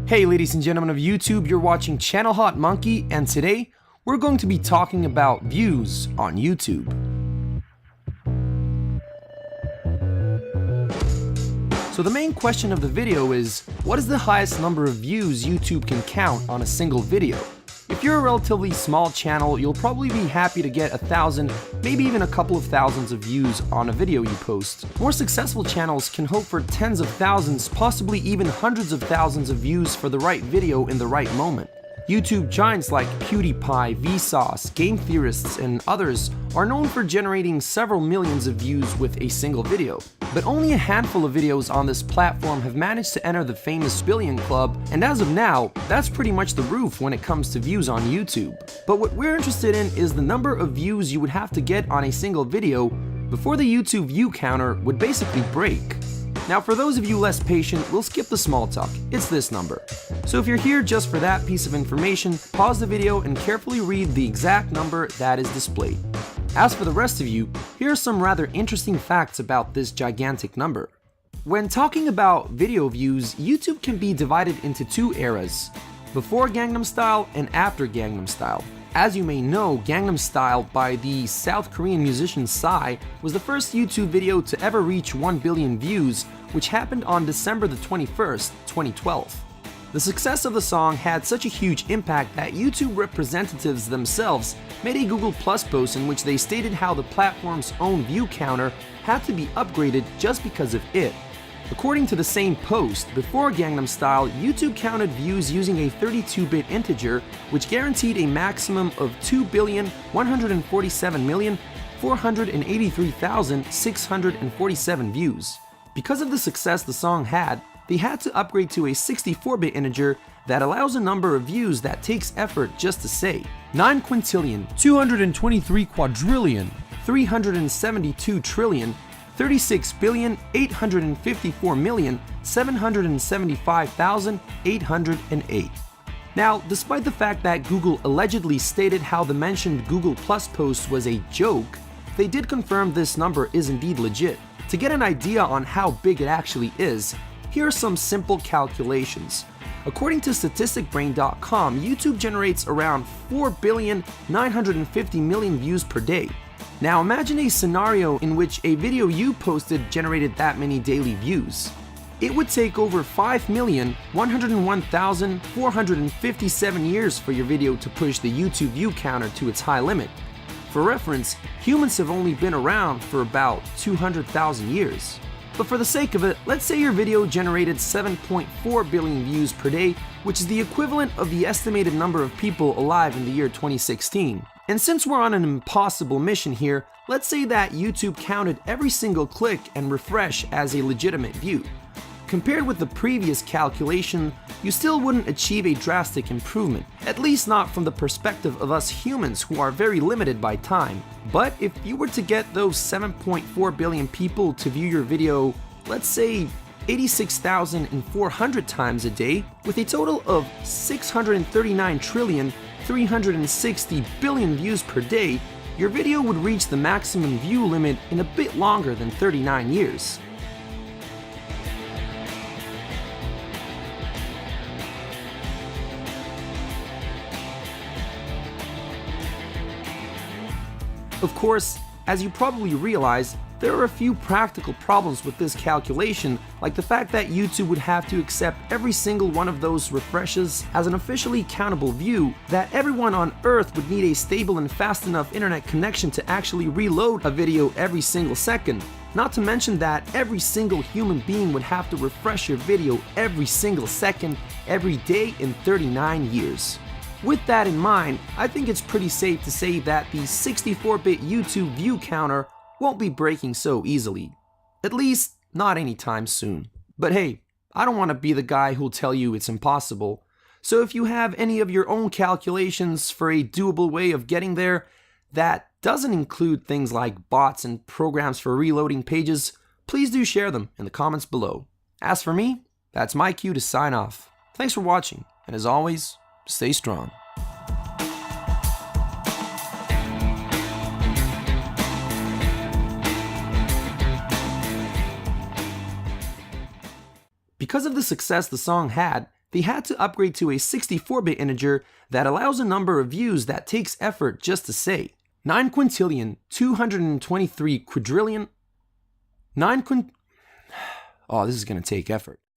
Hey ladies and gentlemen of YouTube, you're watching Channel Hot Monkey, and today we're going to be talking about views on YouTube. So the main question of the video is, what is the highest number of views YouTube can count on a single video? If you're a relatively small channel, you'll probably be happy to get 1,000, maybe even a couple of thousands of views on a video you post. More successful channels can hope for tens of thousands, possibly even hundreds of thousands of views for the right video in the right moment. YouTube giants like PewDiePie, Vsauce, game theorists, and others are known for generating several millions of views with a single video. But only a handful of videos on this platform have managed to enter the famous billion club, and as of now, that's pretty much the roof when it comes to views on YouTube. But what we're interested in is the number of views you would have to get on a single video before the YouTube view counter would basically break. Now for those of you less patient, we'll skip the small talk, it's this number. So if you're here just for that piece of information, pause the video and carefully read the exact number that is displayed. As for the rest of you, here are some rather interesting facts about this gigantic number. When talking about video views, YouTube can be divided into two eras, before Gangnam Style and after Gangnam Style. As you may know, Gangnam Style by the South Korean musician Psy was the first YouTube video to ever reach 1 billion views, which happened on December the 21st, 2012. The success of the song had such a huge impact that YouTube representatives themselves made a Google Plus post in which they stated how the platform's own view counter had to be upgraded just because of it. According to the same post, before Gangnam Style, YouTube counted views using a 32-bit integer, which guaranteed a maximum of 2,147,483,647 views. Because of the success the song had, they had to upgrade to a 64-bit integer that allows a number of views that takes effort just to say. 9 quintillion, 223 quadrillion, 372 trillion, 36,854,775,808. Now, despite the fact that Google allegedly stated how the mentioned Google Plus post was a joke, they did confirm this number is indeed legit. To get an idea on how big it actually is, here are some simple calculations. According to statisticbrain.com, YouTube generates around 4,950,000,000 views per day. Now imagine a scenario in which a video you posted generated that many daily views. It would take over 5,101,457 years for your video to push the YouTube view counter to its high limit. For reference, humans have only been around for about 200,000 years. But for the sake of it, let's say your video generated 7.4 billion views per day, which is the equivalent of the estimated number of people alive in the year 2016. And since we're on an impossible mission here, let's say that YouTube counted every single click and refresh as a legitimate view. Compared with the previous calculation, you still wouldn't achieve a drastic improvement, at least not from the perspective of us humans who are very limited by time. But if you were to get those 7.4 billion people to view your video, let's say 86,400 times a day, with a total of 639,360 billion views per day, your video would reach the maximum view limit in a bit longer than 39 years. Of course, as you probably realize, there are a few practical problems with this calculation, like the fact that YouTube would have to accept every single one of those refreshes as an officially countable view, that everyone on Earth would need a stable and fast enough internet connection to actually reload a video every single second, not to mention that every single human being would have to refresh your video every single second, every day in 39 years. With that in mind, I think it's pretty safe to say that the 64-bit YouTube view counter won't be breaking so easily. At least, not anytime soon. But hey, I don't want to be the guy who'll tell you it's impossible. So if you have any of your own calculations for a doable way of getting there that doesn't include things like bots and programs for reloading pages, please do share them in the comments below. As for me, that's my cue to sign off. Thanks for watching, and as always, stay strong. Because of the success the song had, they had to upgrade to a 64-bit integer that allows a number of views that takes effort just to say. 9 quintillion, 223 quadrillion, 9 quint... Oh, this is going to take effort.